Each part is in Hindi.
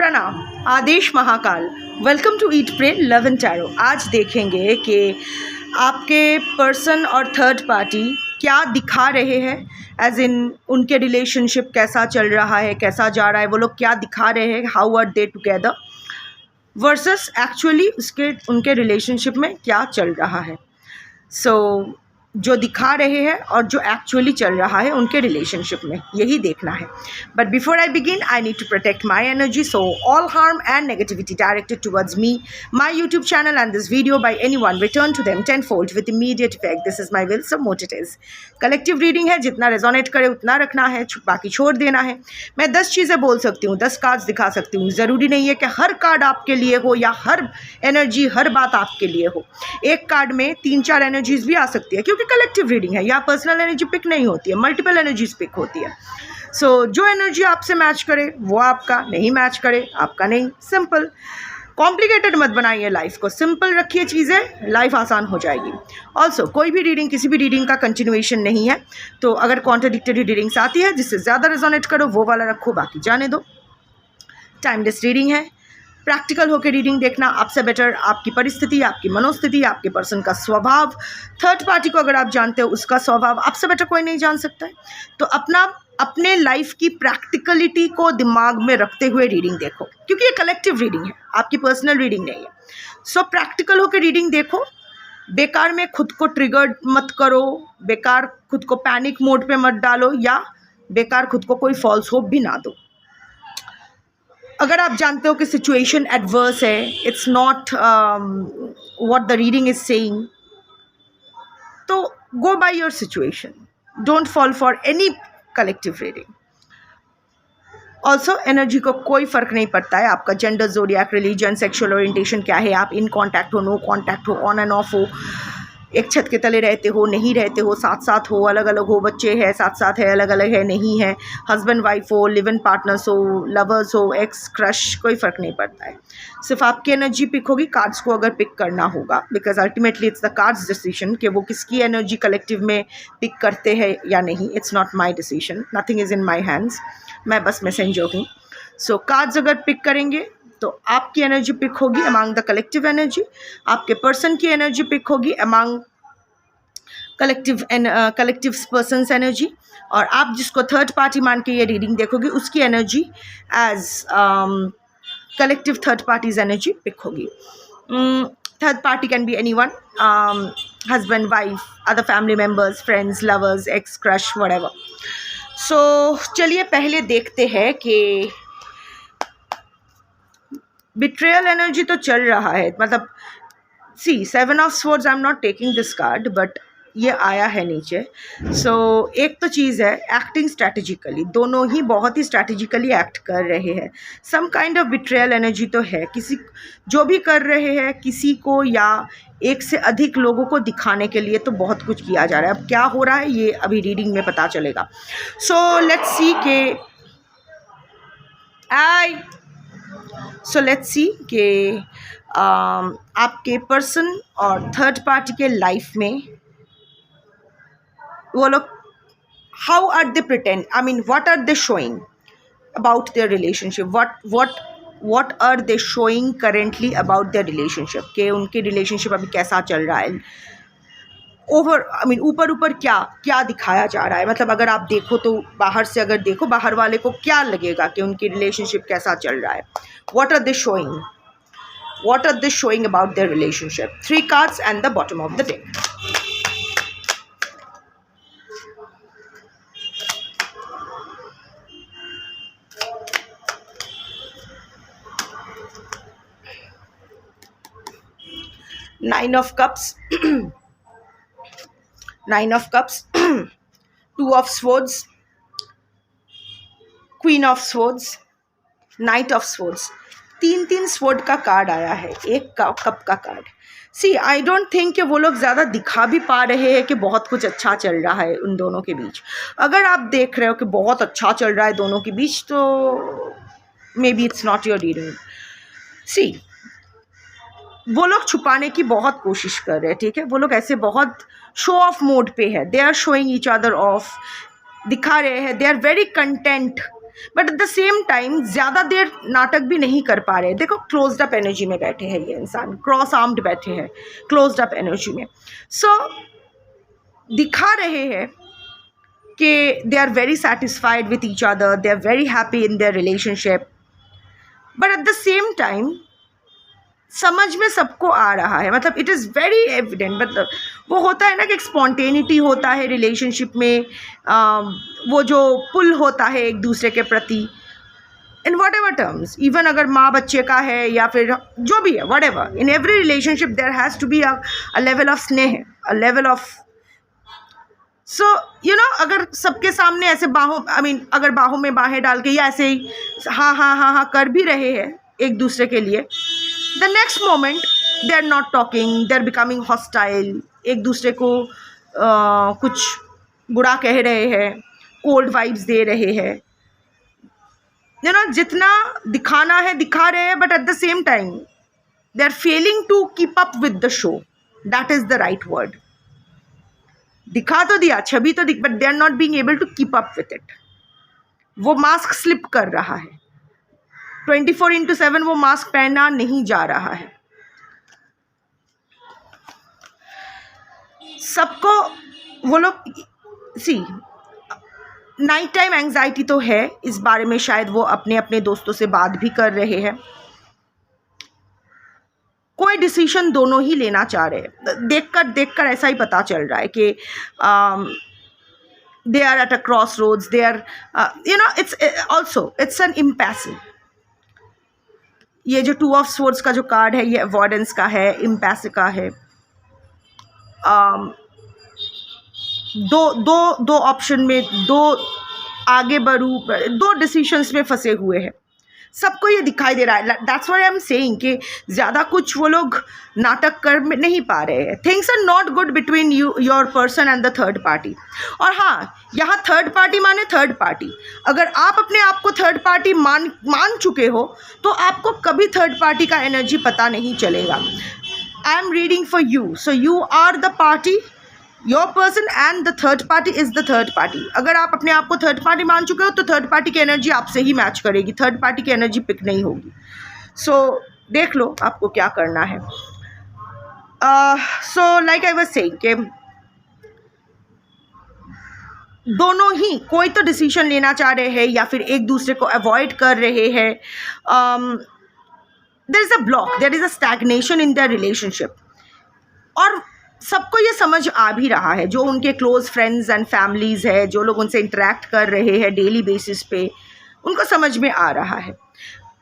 प्रणाम, आदेश Mahakal. Welcome to eat pray love and tarot. आज देखेंगे कि आपके पर्सन और थर्ड पार्टी क्या दिखा रहे हैं, एज इन उनके रिलेशनशिप कैसा चल रहा है, कैसा जा रहा है, वो लोग क्या दिखा रहे हैं, how are they together versus actually उनके रिलेशनशिप में क्या चल रहा है। सो जो दिखा रहे हैं और जो एक्चुअली चल रहा है उनके रिलेशनशिप में, यही देखना है। But before I begin I need to protect my energy, so all harm and negativity directed towards me, my YouTube channel and this video by any one return to them tenfold with immediate effect. This is my will, so mote it is. Collective reading है, जितना रेजोनेट करे उतना रखना है, बाकी छोड़ देना है। मैं 10 चीज़ें बोल सकती हूँ, 10 कार्ड्स दिखा सकती हूँ। ज़रूरी नहीं है कि हर कार्ड आपके लिए हो या हर एनर्जी, हर बात आपके लिए हो। एक कार्ड में 3-4 एनर्जीज भी आ सकती है, क्योंकि कलेक्टिव रीडिंग है। यहाँ पर्सनल एनर्जी पिक नहीं होती है, मल्टीपल एनर्जीज पिक होती है। सो जो एनर्जी आपसे मैच करे वो आपका, नहीं मैच करे आपका नहीं। सिंपल, कॉम्प्लिकेटेड मत बनाइए लाइफ को, सिंपल रखिए चीज़ें, लाइफ आसान हो जाएगी। ऑल्सो कोई भी रीडिंग किसी भी रीडिंग का कंटिन्यूएशन नहीं है, तो अगर कॉन्ट्राडिक्टरी रीडिंग्स आती है जिससे ज़्यादा रेजोनेट करो वो वाला रखो, बाकी जाने दो। टाइमलेस रीडिंग है, प्रैक्टिकल होकर रीडिंग देखना आपसे बेटर। आपकी परिस्थिति, आपकी मनोस्थिति, आपके पर्सन का स्वभाव, थर्ड पार्टी को अगर आप जानते हो उसका स्वभाव आपसे बेटर कोई नहीं जान सकता है। तो अपने लाइफ की प्रैक्टिकलिटी को दिमाग में रखते हुए रीडिंग देखो, क्योंकि ये कलेक्टिव रीडिंग है, आपकी पर्सनल रीडिंग नहीं है। सो प्रैक्टिकल होकर रीडिंग देखो, बेकार में खुद को ट्रिगर्ड मत करो, बेकार खुद को पैनिक मोड पे मत डालो, या बेकार खुद को कोई फॉल्स होप भी ना दो। अगर आप जानते हो कि सिचुएशन एडवर्स है, it's not what the reading is saying, तो go by your situation, don't fall for any collective reading. Also energy को कोई फ़र्क नहीं पड़ता है, आपका gender, zodiac, religion, sexual orientation क्या है, आप इन कॉन्टैक्ट हो, नो कॉन्टैक्ट हो, ऑन एंड ऑफ हो, एक छत के तले रहते हो, नहीं रहते हो, साथ साथ हो, अलग अलग हो, बच्चे हैं, साथ साथ है, अलग अलग है, नहीं है, हस्बैंड वाइफ हो, लिव इन पार्टनर्स हो, लवर्स हो, एक्स, क्रश, कोई फ़र्क नहीं पड़ता है। सिर्फ आपकी एनर्जी पिक होगी, कार्ड्स को अगर पिक करना होगा, because ultimately it's the cards decision कि वो किसकी एनर्जी कलेक्टिव में पिक करते हैं या नहीं। It's not my decision, nothing is in my hands, मैं बस मैसेंजर हूँ। सो कार्ड्स अगर पिक करेंगे तो आपकी एनर्जी पिक होगी अमंग द कलेक्टिव एनर्जी, आपके पर्सन की एनर्जी पिक होगी अमंग कलेक्टिव पर्सन्स एनर्जी, और आप जिसको थर्ड पार्टी मान के ये रीडिंग देखोगे उसकी energy as collective third parties energy pick होगी। Third party can be any one, husband, wife, other family members, friends, lovers, ex, crush, whatever. So चलिए पहले देखते हैं कि बिट्रेयल एनर्जी तो चल रहा है, मतलब सी 7 of swords, I am not taking this card but ये आया है नीचे। सो एक तो चीज़ है एक्टिंग स्ट्रैटेजिकली, दोनों ही बहुत ही स्ट्रैटेजिकली एक्ट कर रहे हैं। Some kind of betrayal energy तो है, किसी जो भी कर रहे हैं किसी को या एक से अधिक लोगों को दिखाने के लिए तो बहुत कुछ किया जा रहा है। अब क्या हो रहा है ये अभी रीडिंग में पता चलेगा। सो लेट्स सी के आपके पर्सन और थर्ड पार्टी के लाइफ में वो लोग how are they pretend, I mean what are they showing about their relationship, what are they showing currently about their relationship, कि उनके रिलेशनशिप अभी कैसा चल रहा है। ऊपर क्या दिखाया जा रहा है, मतलब अगर आप देखो तो बाहर से अगर देखो, बाहर वाले को क्या लगेगा कि उनकी रिलेशनशिप कैसा चल रहा है। What are they showing about their relationship. 3 cards and the bottom of the deck. Nine of Cups, Nine of Cups, 2 of Swords, Queen of Swords, Knight of Swords। 3 sword का कार्ड आया है, एक कप का card. See I don't think कि वो लोग ज़्यादा दिखा भी पा रहे हैं कि बहुत कुछ अच्छा चल रहा है उन दोनों के बीच। अगर आप देख रहे हो कि बहुत अच्छा चल रहा है दोनों के बीच, तो maybe it's not your reading. See वो लोग छुपाने की बहुत कोशिश कर रहे हैं, ठीक है, वो लोग ऐसे बहुत शो ऑफ मोड पे है, they are showing each other off, दिखा रहे हैं, they are very content but at the same time ज़्यादा देर नाटक भी नहीं कर पा रहे। देखो क्लोज्ड अप एनर्जी में बैठे हैं ये इंसान, क्रॉस आर्म्ड बैठे हैं क्लोज्ड अप एनर्जी में। सो दिखा रहे हैं कि they are very satisfied with each other, they are very happy in their relationship, but at the same time समझ में सबको आ रहा है, मतलब इट इज़ वेरी एविडेंट। मतलब वो होता है ना कि एक स्पॉन्टेनिटी होता है रिलेशनशिप में, वो जो पुल होता है एक दूसरे के प्रति, in what ever terms, even अगर माँ बच्चे का है या फिर जो भी है, whatever, in every relationship there has to be a level of स्नेह, a level of, so you know, अगर सबके सामने ऐसे बाहों, आई मीन अगर बाहों में बाहें डाल के या ऐसे ही हाँ हाँ हाँ हाँ कर भी रहे हैं एक दूसरे के लिए, the next moment they are not talking, they are becoming hostile, एक दूसरे को कुछ बुरा कह रहे हैं, कोल्ड वाइब्स दे रहे हैं, यू नो, जितना दिखाना है दिखा रहे हैं, but at the same time they are failing to keep up with the show, that is the right word. दिखा तो दिया, छवि तो दिख, but they are not being able to keep up with it. वो मास्क स्लिप कर रहा है, 24/7 वो मास्क पहना नहीं जा रहा है। सबको वो लोग सी नाइट टाइम एंग्जाइटी तो है, इस बारे में शायद वो अपने अपने दोस्तों से बात भी कर रहे हैं। कोई डिसीजन दोनों ही लेना चाह रहे हैं, देखकर ऐसा ही पता चल रहा है कि they are at a crossroads, they are, you know, it's an impassive. ये जो 2 ऑफ स्वॉर्ड्स का जो कार्ड है, ये अवॉइडेंस का है, इम्पैस का है। दो ऑप्शन में, दो आगे बढ़ूँ, 2 डिसीशंस में फंसे हुए हैं। सबको ये दिखाई दे रहा है, that's why I am saying कि ज़्यादा कुछ वो लोग नाटक कर नहीं पा रहे हैं। Things are not good between you, your person and the third party. और हाँ, यहाँ थर्ड पार्टी माने थर्ड पार्टी, अगर आप अपने आप को थर्ड पार्टी मान चुके हो तो आपको कभी थर्ड पार्टी का एनर्जी पता नहीं चलेगा। I am reading for you, so you are the party, your person and the third party is the third party. अगर आप अपने आप को थर्ड पार्टी मान चुके हो तो थर्ड पार्टी की एनर्जी आपसे ही मैच करेगी, थर्ड पार्टी की एनर्जी पिक नहीं होगी। सो देख लो आपको क्या करना है। So like I was saying कि दोनों ही कोई तो डिसीजन लेना चाह रहे हैं या फिर एक दूसरे को अवॉइड कर रहे हैं। There is a block, there is a stagnation in their relationship. और सबको ये समझ आ भी रहा है, जो उनके क्लोज फ्रेंड्स एंड फैमिलीज़ है, जो लोग उनसे इंटरेक्ट कर रहे हैं डेली बेसिस पे, उनको समझ में आ रहा है।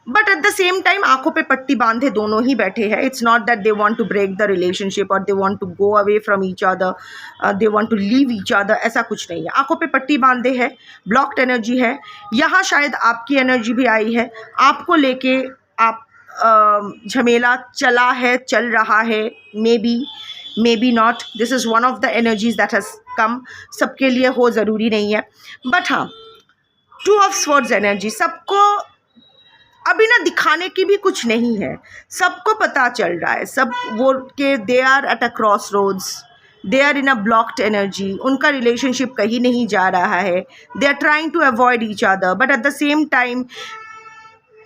But at the same time आंखों पे पट्टी बांधे दोनों ही बैठे हैं। It's not that they want to break the relationship और they want to go away from each other, they want to leave each other, ऐसा कुछ नहीं है। आंखों पे पट्टी बांधे है, ब्लॉक्ड एनर्जी है। यहाँ शायद आपकी एनर्जी भी आई है, आपको लेके आप झमेला चल रहा है, may be not, this is one of the energies that has come. सबके लिए हो ज़रूरी नहीं है, बट हाँ, 2 ऑफ स्वॉर्ड्स एनर्जी सबको अभी ना दिखाने की भी कुछ नहीं है, सबको पता चल रहा है, सब वो के they are at a crossroads, they are in a blocked energy, उनका रिलेशनशिप कहीं नहीं जा रहा है, they are trying to avoid each other, but at the same time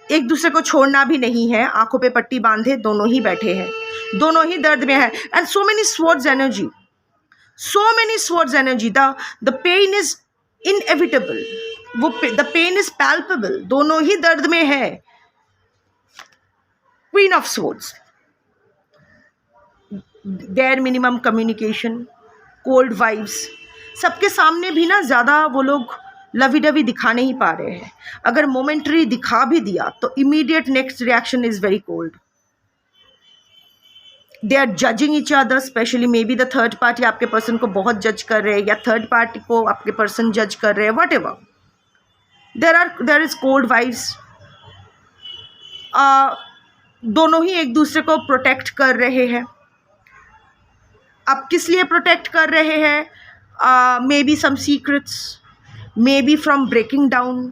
एक दूसरे को छोड़ना भी नहीं है। आंखों पे पट्टी बांधे दोनों ही बैठे हैं, दोनों ही दर्द में है। And so many swords energy, the pain is inevitable, वो द पेन इज पैल्पेबल, दोनों ही दर्द में है। Queen of swords, there minimum communication, cold vibes, सबके सामने भी ना ज़्यादा वो लोग लवी डवी दिखा नहीं पा रहे हैं। अगर मोमेंटरी दिखा भी दिया तो immediate next reaction is very cold. They are judging each other, specially maybe the third party आपके पर्सन को बहुत जज कर रहे हैं या थर्ड पार्टी को आपके पर्सन जज कर रहे हैं, what ever, there is cold vibes. दोनों ही एक दूसरे को प्रोटेक्ट कर रहे हैं। अब किस लिए प्रोटेक्ट कर रहे हैं? Maybe some secrets, maybe from breaking down,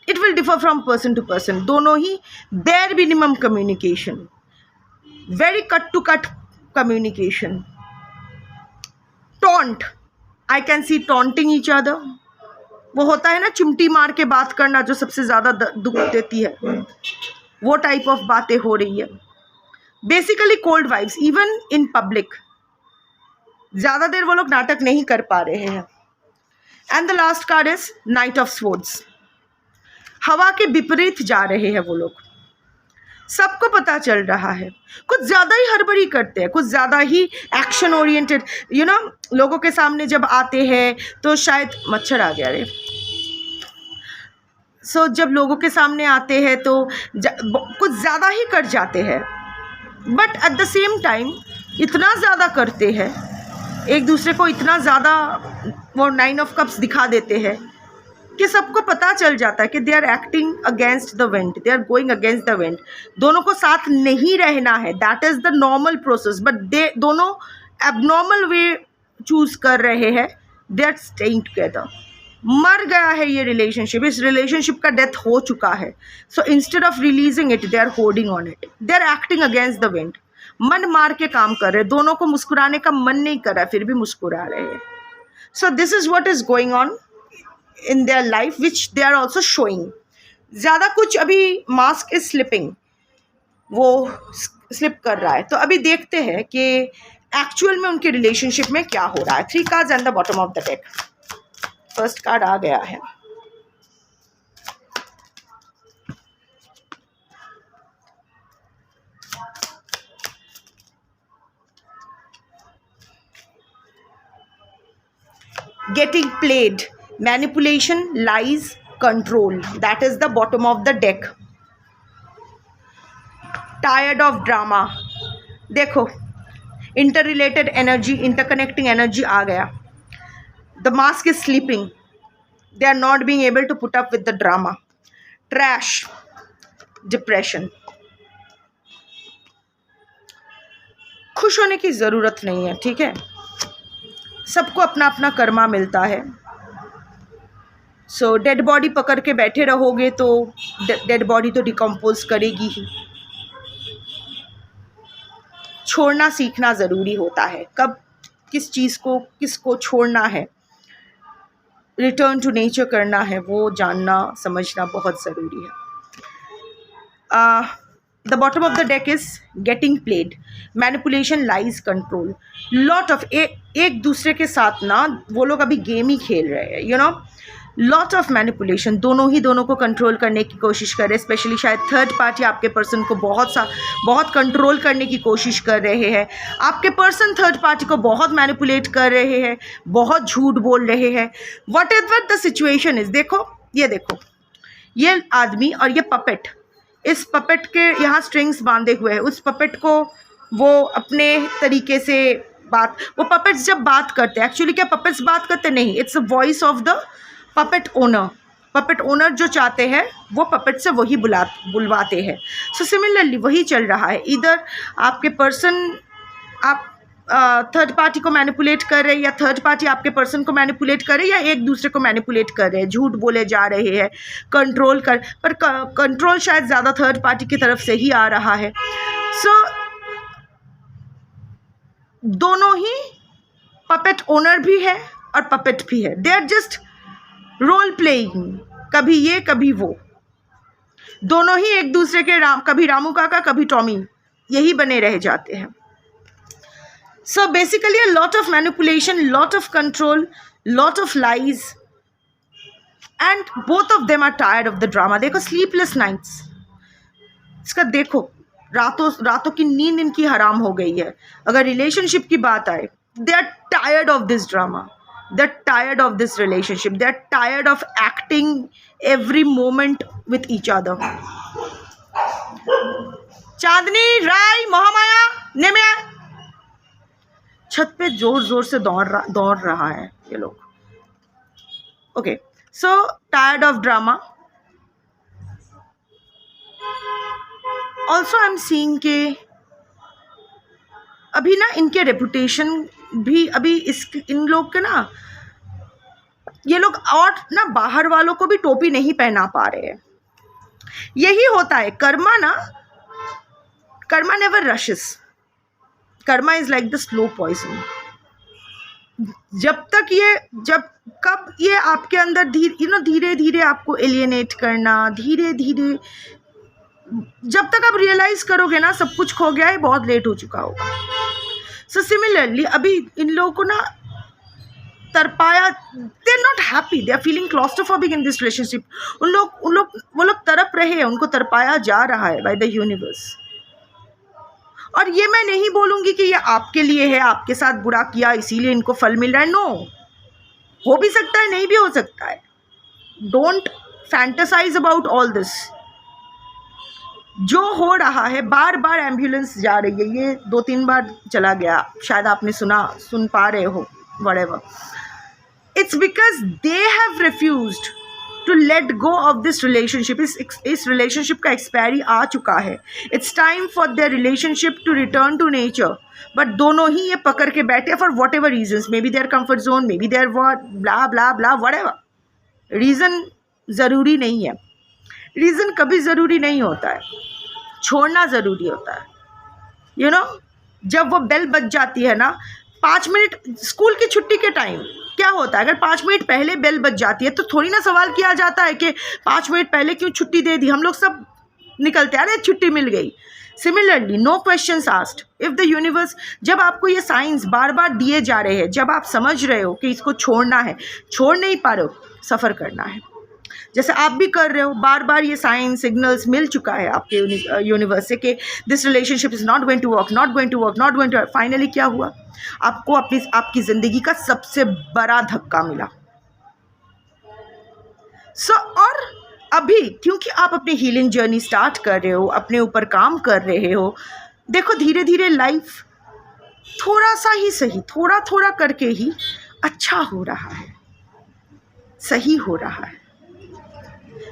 it will differ from person to person. दोनों ही their minimum communication, very cut to cut communication, taunt, I can see taunting each other, वो होता है ना चिमटी मार के बात करना जो सबसे ज़्यादा दुख देती है, वो टाइप ऑफ बातें हो रही है। Basically cold vibes even in public, ज़्यादा देर वो लोग नाटक नहीं कर पा रहे हैं। And the last card is night of swords. हवा के विपरीत जा रहे हैं वो लोग, सबको पता चल रहा है। कुछ ज़्यादा ही हड़बड़ी करते हैं, कुछ ज़्यादा ही एक्शन ओरिएंटेड, लोगों के सामने जब आते हैं तो शायद मच्छर आ गया रे। जब लोगों के सामने आते हैं तो कुछ ज़्यादा ही कर जाते हैं, but at the same time इतना ज़्यादा करते हैं, एक दूसरे को इतना ज़्यादा वो 9 ऑफ कप्स दिखा देते हैं कि सबको पता चल जाता है कि they are acting against the wind, they are going against the wind. दोनों को साथ नहीं रहना है, that is the normal process, but they दोनों एबनॉर्मल वे चूज़ कर रहे हैं, दे आर स्टेइंग टुगेदर। मर गया है ये रिलेशनशिप, इस रिलेशनशिप का डेथ हो चुका है। So instead of releasing it, they are holding on it, they are acting against the wind. मन मार के काम कर रहे हैं, दोनों को मुस्कुराने का मन नहीं कर रहा, फिर भी मुस्कुरा रहे हैं। So this is what is going on in their life which they are also showing. ज़्यादा कुछ अभी मास्क इज स्लिपिंग, वो स्लिप कर रहा है। तो अभी देखते हैं कि एक्चुअल में उनके रिलेशनशिप में क्या हो रहा है। 3 cards and the bottom of the deck. First card आ गया है, getting played, manipulation, lies, control. That is the bottom of the deck. Tired of drama. देखो interrelated energy, interconnecting energy आ गया. The mask is sleeping. They are not being able to put up with the drama. Trash, depression. खुश होने की ज़रूरत नहीं है, ठीक है? सबको अपना अपना कर्मा मिलता है। सो डेड बॉडी पकड़ के बैठे रहोगे तो डेड बॉडी तो डिकम्पोज करेगी ही। छोड़ना सीखना ज़रूरी होता है, कब किस चीज़ को किसको छोड़ना है, रिटर्न टू नेचर करना है, वो जानना समझना बहुत ज़रूरी है। The bottom of the deck is getting played, manipulation, lies, control. Lot of एक दूसरे के साथ ना वो लोग अभी गेम ही खेल रहे हैं, लॉट ऑफ मैनिपुलेशन। दोनों को कंट्रोल करने की कोशिश कर रहे हैं। स्पेशली शायद थर्ड पार्टी आपके पर्सन को बहुत कंट्रोल करने की कोशिश कर रहे हैं। आपके पर्सन थर्ड पार्टी को बहुत मैनिपुलेट कर रहे हैं, बहुत झूठ बोल रहे हैं। What ever the situation is, देखो ये आदमी और ये पपेट, इस पपेट के यहाँ स्ट्रिंग्स बांधे हुए हैं। उस पपेट को वो अपने तरीके से वो पपेट्स जब बात करते हैं, एक्चुअली क्या पपेट्स बात करते नहीं, it's a voice of the puppet owner. Puppet owner जो चाहते हैं वो पपेट से वही बुलवाते हैं। सो सिमिलरली वही चल रहा है। इधर आपके पर्सन आप थर्ड पार्टी को मैनिपुलेट कर रहे हैं, या थर्ड पार्टी आपके पर्सन को मैनिपुलेट कर रहे हैं, या एक दूसरे को मैनिपुलेट कर रहे हैं, झूठ बोले जा रहे हैं, पर कंट्रोल शायद ज़्यादा थर्ड पार्टी की तरफ से ही आ रहा है। सो दोनों ही पपेट ओनर भी है और पपेट भी है। They are just role playing, कभी ये कभी वो। दोनों ही एक दूसरे के कभी रामू काका कभी टॉमी, यही बने रह जाते हैं। So basically a lot of manipulation, lot of control, lot of lies, and both of them are tired of the drama. देखो sleepless nights, इसका देखो रातों की नींद इनकी हराम हो गई है। अगर रिलेशनशिप की बात आए, they are tired of this drama, they are tired of this relationship, they are tired of acting every moment with each other. चांदनी, राय, महामाया, नेमिया छत पे जोर जोर से दौड़ रहा है ये लोग। Okay, so tired of drama. Also I am seeing के अभी ना इनके रेपुटेशन भी अभी इन लोग के ना, ये लोग और ना बाहर वालों को भी टोपी नहीं पहना पा रहे हैं। यही होता है कर्मा ना, Karma never rashes. Karma is like the slow poison. कब ये आपके अंदर धीरे धीरे आपको एलियनेट करना, धीरे धीरे जब तक आप रियलाइज करोगे ना सब कुछ खो गया है, बहुत लेट हो चुका होगा। सो सिमिलरली अभी इन लोगों को ना तरपाया, they are not happy, they are feeling claustrophobic in this relationship. वो लोग तड़प रहे हैं, उनको तरपाया जा रहा है बाय द यूनिवर्स। और ये मैं नहीं बोलूँगी कि ये आपके लिए है, आपके साथ बुरा किया इसीलिए इनको फल मिल रहा है। नो, हो भी सकता है, नहीं भी हो सकता है। Don't fantasise about all this. जो हो रहा है, बार बार एम्बुलेंस जा रही है, ये 2-3 बार चला गया, शायद आपने सुन पा रहे हो, whatever. It's because they have refused to let go of this relationship. इस relationship का expiry आ चुका है. It's time for their relationship to return to nature. But दोनों ही ये पकड़ के बैठे for whatever reasons. Maybe their comfort zone, maybe their what, blah blah blah, whatever. Reason ज़रूरी नहीं है. Reason कभी ज़रूरी नहीं होता है. छोड़ना ज़रूरी होता है. You know, जब वो बेल बज जाती है ना, 5 मिनट स्कूल की छुट्टी के टाइम क्या होता है, अगर 5 मिनट पहले बेल बज जाती है तो थोड़ी ना सवाल किया जाता है कि 5 मिनट पहले क्यों छुट्टी दे दी, हम लोग सब निकलते हैं, अरे छुट्टी मिल गई। Similarly no questions asked. If the universe, जब आपको ये साइंस बार बार दिए जा रहे हैं, जब आप समझ रहे हो कि इसको छोड़ना है, छोड़ नहीं पा रहे हो, सफ़र करना है, जैसे आप भी कर रहे हो, बार बार ये साइन सिग्नल्स मिल चुका है आपके यूनिवर्स से कि this relationship is not going to work, not going to work, not going to work. Finally क्या हुआ, आपको आपकी ज़िंदगी का सबसे बड़ा धक्का मिला। और अभी क्योंकि आप अपनी हीलिंग जर्नी स्टार्ट कर रहे हो, अपने ऊपर काम कर रहे हो, देखो धीरे धीरे लाइफ थोड़ा सा ही सही, थोड़ा थोड़ा करके ही अच्छा हो रहा है, सही हो रहा है।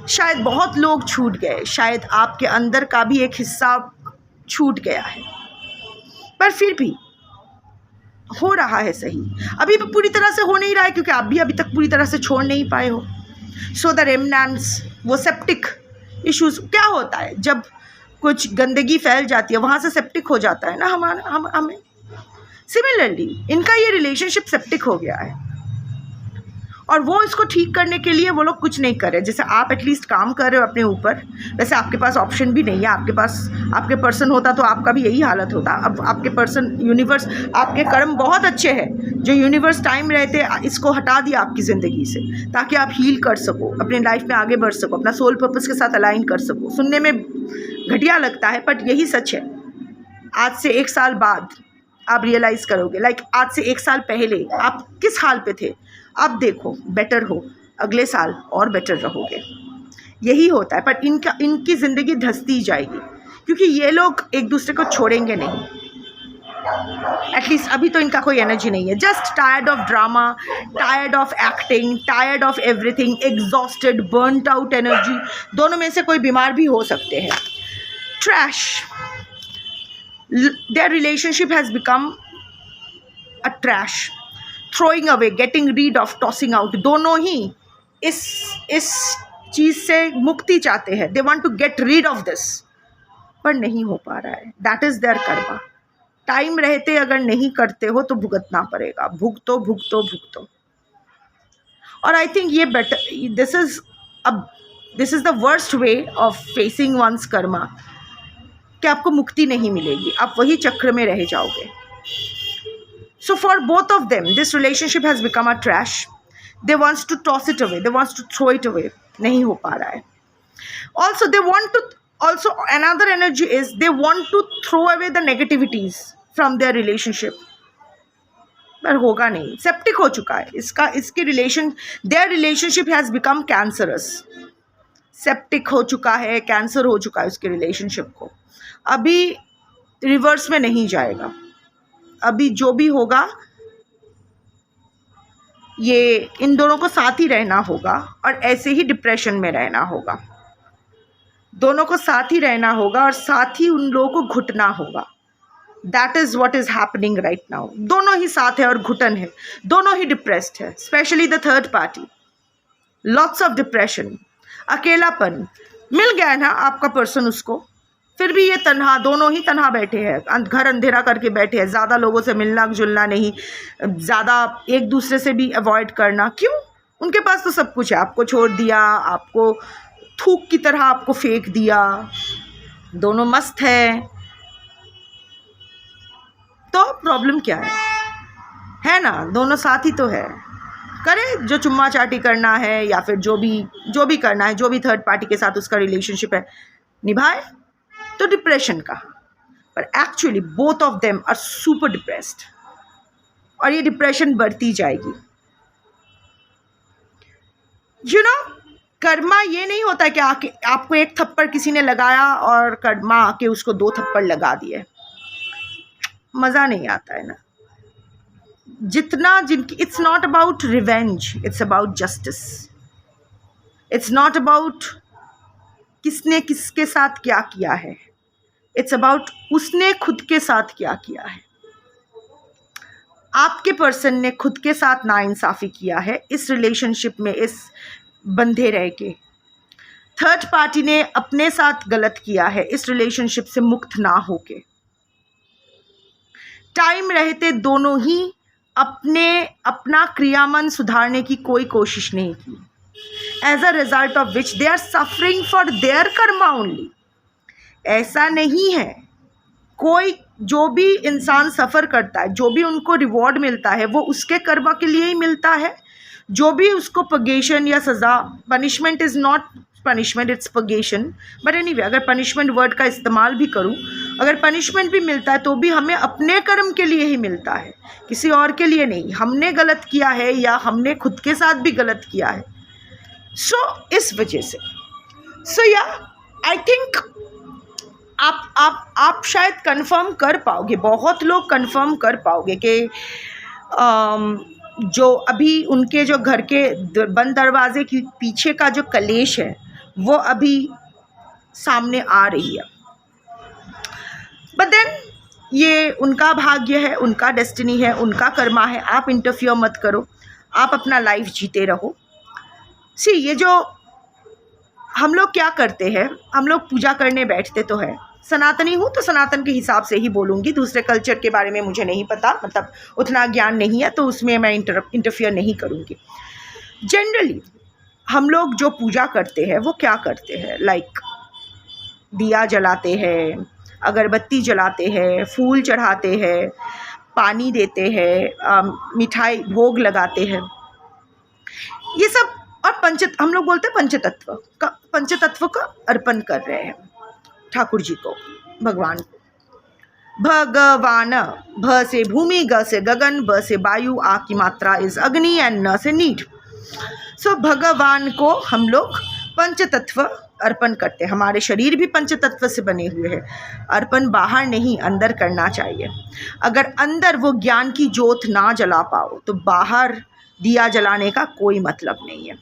शायद बहुत लोग छूट गए, शायद आपके अंदर का भी एक हिस्सा छूट गया है, पर फिर भी हो रहा है सही। अभी पूरी तरह से हो नहीं रहा है क्योंकि आप भी अभी तक पूरी तरह से छोड़ नहीं पाए हो। सो द रेमनेंट्स, वो सेप्टिक इश्यूज, क्या होता है जब कुछ गंदगी फैल जाती है, वहाँ से सेप्टिक हो जाता है ना हमें। सिमिलरली इनका ये रिलेशनशिप सेप्टिक हो गया है और वो इसको ठीक करने के लिए वो लोग कुछ नहीं कर रहे। जैसे आप एटलीस्ट काम कर रहे हो अपने ऊपर, वैसे आपके पास ऑप्शन भी नहीं है। आपके पर्सन होता तो आपका भी यही हालत होता। अब आपके पर्सन, यूनिवर्स, आपके कर्म बहुत अच्छे हैं जो यूनिवर्स टाइम रहते इसको हटा दिया आपकी ज़िंदगी से, ताकि आप हील कर सको, अपने लाइफ में आगे बढ़ सको, अपना सोल पर्पस के साथ अलाइन कर सको। सुनने में घटिया लगता है बट यही सच है। आज से 1 साल बाद आप रियलाइज़ करोगे, लाइक आज से 1 साल पहले आप किस हाल पे थे, अब देखो बेटर हो, अगले साल और बेटर रहोगे। यही होता है। पर इनकी ज़िंदगी धंसती जाएगी क्योंकि ये लोग एक दूसरे को छोड़ेंगे नहीं। एटलीस्ट अभी तो इनका कोई एनर्जी नहीं है। Just tired of drama, tired of acting, tired of everything, exhausted, burned out energy. दोनों में से कोई बीमार भी हो सकते हैं। Trash, their relationship has become a trash, throwing away, getting rid of, tossing out। दोनों ही इस चीज़ से मुक्ति चाहते हैं। they want to get rid of this, पर नहीं हो पा रहा है। that is their karma। Time रहते अगर नहीं करते हो तो भुगतना पड़ेगा। भुगतो। और आई थिंक ये better, this is the worst way of facing one's karma, कि आपको मुक्ति नहीं मिलेगी, आप वही चक्र में रह जाओगे। So for both of them, this relationship has become a trash. They wants to toss it away. They wants to throw it away. नहीं हो पा रहा है. Also, they want to. Also, another energy is they want to throw away the negativities from their relationship. पर होगा नहीं. Septic हो चुका है. Their relationship has become cancerous. Septic हो चुका है, कैंसर हो चुका है उसके रिलेशनशिप को. अभी रिवर्स में नहीं जाएगा. अभी जो भी होगा, ये इन दोनों को साथ ही रहना होगा और ऐसे ही डिप्रेशन में रहना होगा। दोनों को साथ ही रहना होगा और साथ ही उन लोगों को घुटना होगा। That is what is happening right now. दोनों ही साथ है और घुटन है, दोनों ही डिप्रेस्ड है, specially the third party. Lots of depression, अकेलापन। मिल गया ना आपका पर्सन उसको, फिर भी ये तन्हा, दोनों ही तन्हा बैठे हैं, घर अंधेरा करके बैठे हैं, ज़्यादा लोगों से मिलना जुलना नहीं, ज़्यादा एक दूसरे से भी अवॉइड करना। क्यों? उनके पास तो सब कुछ है, आपको छोड़ दिया, आपको थूक की तरह आपको फेंक दिया, दोनों मस्त है, तो प्रॉब्लम क्या है ना? दोनों साथ ही तो है। करे जो चुम्मा चाटी करना है या फिर जो भी करना है, जो भी थर्ड पार्टी के साथ उसका रिलेशनशिप है, निभाए। तो डिप्रेशन का, पर actually both of them are super depressed, और ये डिप्रेशन बढ़ती जाएगी। यू नो, कर्मा ये नहीं होता कि आपको एक थप्पड़ किसी ने लगाया और कर्मा आके उसको 2 थप्पड़ लगा दिए, मज़ा नहीं आता है ना। जितना जिनकी, it's not about revenge, it's about justice. It's not about किसने किसके साथ क्या किया है, इट्स अबाउट उसने खुद के साथ क्या किया है। आपके पर्सन ने खुद के साथ नाइंसाफ़ी किया है इस रिलेशनशिप में, इस बंधे रह के। थर्ड पार्टी ने अपने साथ गलत किया है इस रिलेशनशिप से मुक्त ना होके। टाइम रहते दोनों ही अपना क्रियामन सुधारने की कोई कोशिश नहीं की, as a result of which they are suffering for their karma only. ऐसा नहीं है, कोई जो भी इंसान सफ़र करता है, जो भी उनको रिवॉर्ड मिलता है, वो उसके कर्मा के लिए ही मिलता है। जो भी उसको पगेशन या सज़ा, punishment is not punishment, it's purgation, but anyway, अगर पनिशमेंट वर्ड का इस्तेमाल भी करूं, अगर पनिशमेंट भी मिलता है तो भी हमें अपने कर्म के लिए ही मिलता है, किसी और के लिए नहीं। हमने गलत किया है या हमने खुद के साथ भी गलत किया है, इस वजह से। या आई थिंक आप शायद कंफर्म कर पाओगे, बहुत लोग कंफर्म कर पाओगे कि जो अभी उनके जो घर के बंद दरवाजे के पीछे का जो कलेश है वो अभी सामने आ रही है। बट देन ये उनका भाग्य है, उनका डेस्टिनी है, उनका कर्मा है, आप इंटरफियर मत करो, आप अपना लाइफ जीते रहो। ये जो हम लोग क्या करते हैं, हम लोग पूजा करने बैठते तो है, सनातनी हूँ तो सनातन के हिसाब से ही बोलूँगी, दूसरे कल्चर के बारे में मुझे नहीं पता, मतलब उतना ज्ञान नहीं है, तो उसमें मैं इंटरफियर नहीं करूँगी। जनरली हम लोग जो पूजा करते हैं वो क्या करते हैं, लाइक दिया जलाते हैं, अगरबत्ती जलाते हैं, फूल चढ़ाते हैं, पानी देते हैं, मिठाई भोग लगाते हैं, ये सब। और हम लोग बोलते हैं पंचतत्व का अर्पण कर रहे हैं ठाकुर जी को, भगवान को। भगवान, भ से भूमि, ग से गगन, ब से वायु, आ की मात्रा इज अग्नि एंड न से नीड। भगवान को हम लोग पंचतत्व अर्पण करते हैं। हमारे शरीर भी पंचतत्व से बने हुए हैं। अर्पण बाहर नहीं, अंदर करना चाहिए। अगर अंदर वो ज्ञान की ज्योत ना जला पाओ तो बाहर दिया जलाने का कोई मतलब नहीं है।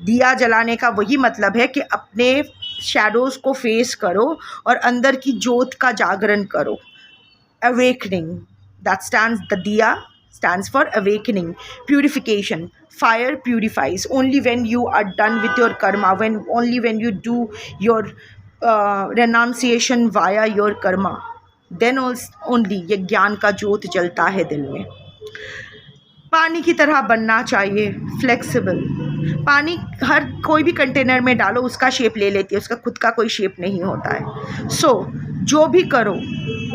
दिया जलाने का वही मतलब है कि अपने शैडोज़ को फेस करो और अंदर की ज्योत का जागरण करो। अवेकनिंग, दैट स्टैंड्स, द दिया stands for awakening, purification. Fire purifies only when you are done with your karma, only when you do your renunciation via your karma, then only ये ज्ञान का ज्योत जलता है दिल में। पानी की तरह बनना चाहिए, फ्लेक्सिबल। पानी हर कोई भी कंटेनर में डालो, उसका शेप ले लेती है, उसका खुद का कोई शेप नहीं होता है। जो भी करो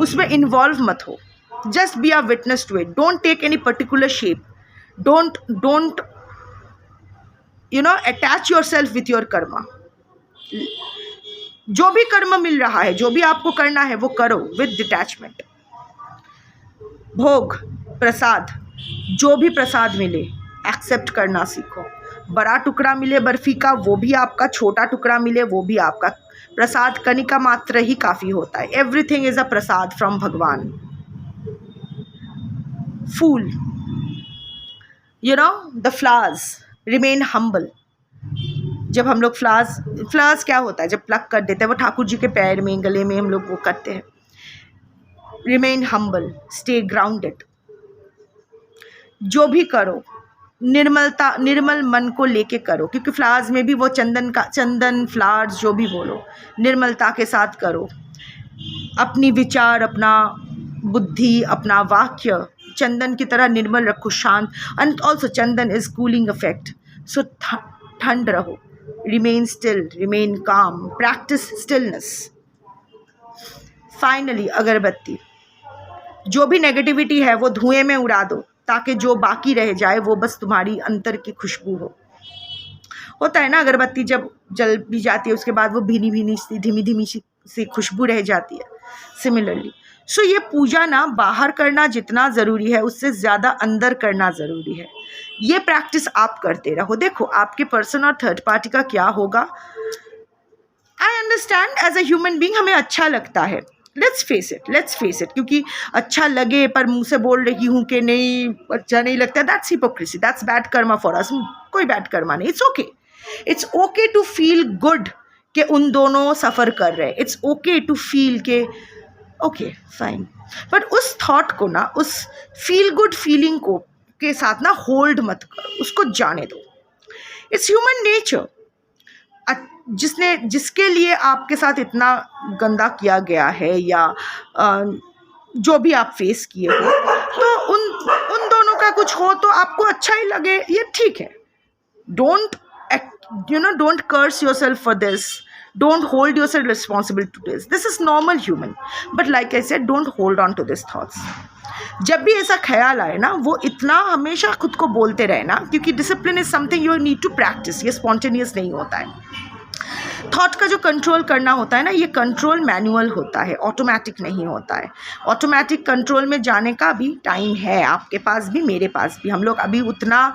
उसमें इन्वॉल्व मत हो, just be a witness to it. Don't take any particular shape. Don't attach yourself with your karma. जो भी कर्म मिल रहा है, जो भी आपको करना है वो करो with detachment. भोग, प्रसाद, जो भी प्रसाद मिले एक्सेप्ट करना सीखो। बड़ा टुकड़ा मिले बर्फी का वो भी आपका, छोटा टुकड़ा मिले वो भी आपका। प्रसाद कनिका मात्र ही काफ़ी होता है। Everything is a Prasad from भगवान। फूल, द फ्लावर्स, रिमेन हम्बल। जब हम लोग फ्लावर्स क्या होता है, जब प्लक कर देते हैं वो ठाकुर जी के पैर में, गले में हम लोग वो करते हैं। Remain humble, stay grounded. जो भी करो निर्मल मन को लेके करो, क्योंकि फ्लावर्स में भी वो चंदन फ्लावर्स जो भी बोलो, निर्मलता के साथ करो। अपनी विचार, अपना बुद्धि, अपना वाक्य चंदन की तरह निर्मल रखो, शांत। And also chandan is cooling effect, so ठंड रहो, remain still, remain calm, practice stillness. Finally अगरबत्ती, जो भी नेगेटिविटी है वो धुएं में उड़ा दो, ताकि जो बाकी रह जाए वो बस तुम्हारी अंतर की खुशबू हो। होता है ना, अगरबत्ती जब जल भी जाती है उसके बाद वो भीनी भीनी सी धीमी धीमी सी खुशबू रह जाती है। सिमिलरली सो ये पूजा ना बाहर करना जितना ज़रूरी है उससे ज़्यादा अंदर करना ज़रूरी है। ये प्रैक्टिस आप करते रहो। देखो आपके पर्सन और थर्ड पार्टी का क्या होगा। I understand, as a human being हमें अच्छा लगता है, लेट्स फेस इट, क्योंकि अच्छा लगे पर मुंह से बोल रही हूँ कि नहीं अच्छा नहीं लगता, that's hypocrisy, that's bad karma for us. कोई बैड कर्मा नहीं, it's okay to feel good कि उन दोनों सफ़र कर रहे हैं। इट्स ओके टू फील के ओके फाइन, बट उस थॉट को ना, उस फील गुड फीलिंग को के साथ ना होल्ड मत करो, उसको जाने दो। It's human nature. जिसके लिए आपके साथ इतना गंदा किया गया है या जो भी आप फेस किए हो, तो उन दोनों का कुछ हो तो आपको अच्छा ही लगे, ये ठीक है। Don't curse yourself for this, don't hold yourself responsible to this is normal human, but like I said, don't hold on to these thoughts। जब भी ऐसा ख्याल आए ना, वो इतना हमेशा खुद को बोलते रहे ना, क्योंकि discipline is something you need to practice, ये स्पॉन्टेनियस नहीं होता है। थॉट का जो कंट्रोल करना होता है ना, ये कंट्रोल मैनुअल होता है, ऑटोमेटिक नहीं होता है। ऑटोमेटिक कंट्रोल में जाने का भी टाइम है, आपके पास भी मेरे पास भी। हम लोग अभी उतना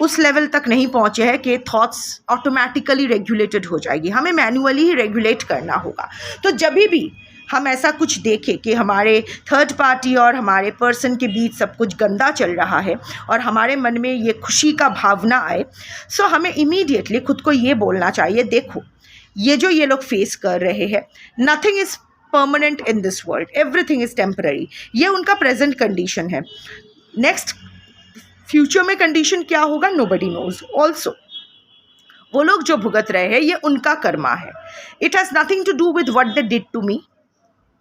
उस लेवल तक नहीं पहुँचे हैं कि थॉट्स ऑटोमेटिकली रेगुलेटेड हो जाएगी, हमें मैनुअली ही रेगुलेट करना होगा। तो जब भी हम ऐसा कुछ देखें कि हमारे थर्ड पार्टी और हमारे पर्सन के बीच सब कुछ गंदा चल रहा है और हमारे मन में ये खुशी का भावना आए, सो हमें इमीडिएटली खुद को ये बोलना चाहिए, देखो ये जो ये लोग फेस कर रहे हैं, nothing is permanent in this world, everything is temporary. ये उनका प्रेजेंट कंडीशन है। नेक्स्ट फ्यूचर में कंडीशन क्या होगा, नोबडी नोज। ऑल्सो वो लोग जो भुगत रहे हैं ये उनका कर्मा है। It has nothing to do with what they did to me,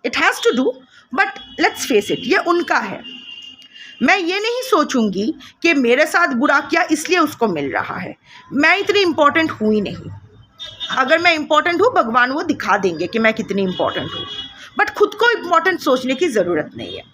it has to do, but let's face it, ये उनका है। मैं ये नहीं सोचूंगी कि मेरे साथ बुरा किया इसलिए उसको मिल रहा है। मैं इतनी इम्पोर्टेंट हूँ ही नहीं। अगर मैं इम्पोर्टेंट हूँ, भगवान वो दिखा देंगे कि मैं कितनी इम्पोर्टेंट हूँ, बट खुद को इम्पोर्टेंट सोचने की ज़रूरत नहीं है।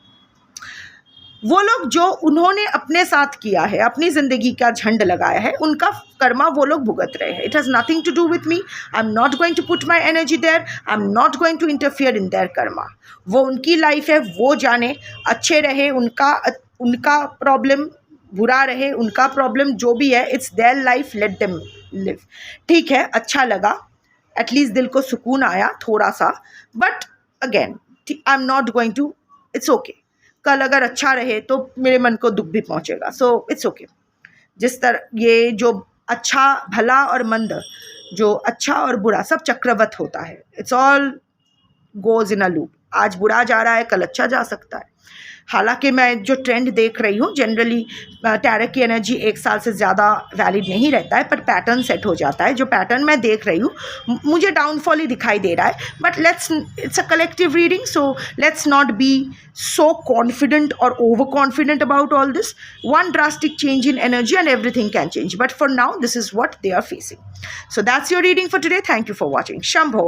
वो लोग जो उन्होंने अपने साथ किया है, अपनी ज़िंदगी का झंड लगाया है, उनका कर्मा वो लोग भुगत रहे हैं। It has nothing to do with me, I am not going to put my energy there, I am not going to interfere in their karma. वो उनकी लाइफ है, वो जाने, अच्छे रहे, उनका प्रॉब्लम, बुरा रहे उनका प्रॉब्लम, जो भी है it's their life, let them live. ठीक है, अच्छा लगा, एटलीस्ट दिल को सुकून आया थोड़ा सा, but again I am not going to, it's okay. कल अगर अच्छा रहे तो मेरे मन को दुख भी पहुंचेगा, सो इट्स ओके। जिस तरह ये जो अच्छा भला और मंद, जो अच्छा और बुरा सब चक्रवत होता है, it's all goes in a loop. आज बुरा जा रहा है, कल अच्छा जा सकता है। हालांकि मैं जो ट्रेंड देख रही हूँ, जनरली टैरो की एनर्जी 1 साल से ज़्यादा वैलिड नहीं रहता है, पर पैटर्न सेट हो जाता है। जो पैटर्न मैं देख रही हूँ, मुझे डाउनफॉल ही दिखाई दे रहा है, but it's a collective reading, so let's not be so confident or overconfident about all this. One drastic change in energy and everything can change, but for now this is what they are facing. So that's your reading for today. Thank you for watching. Shambho.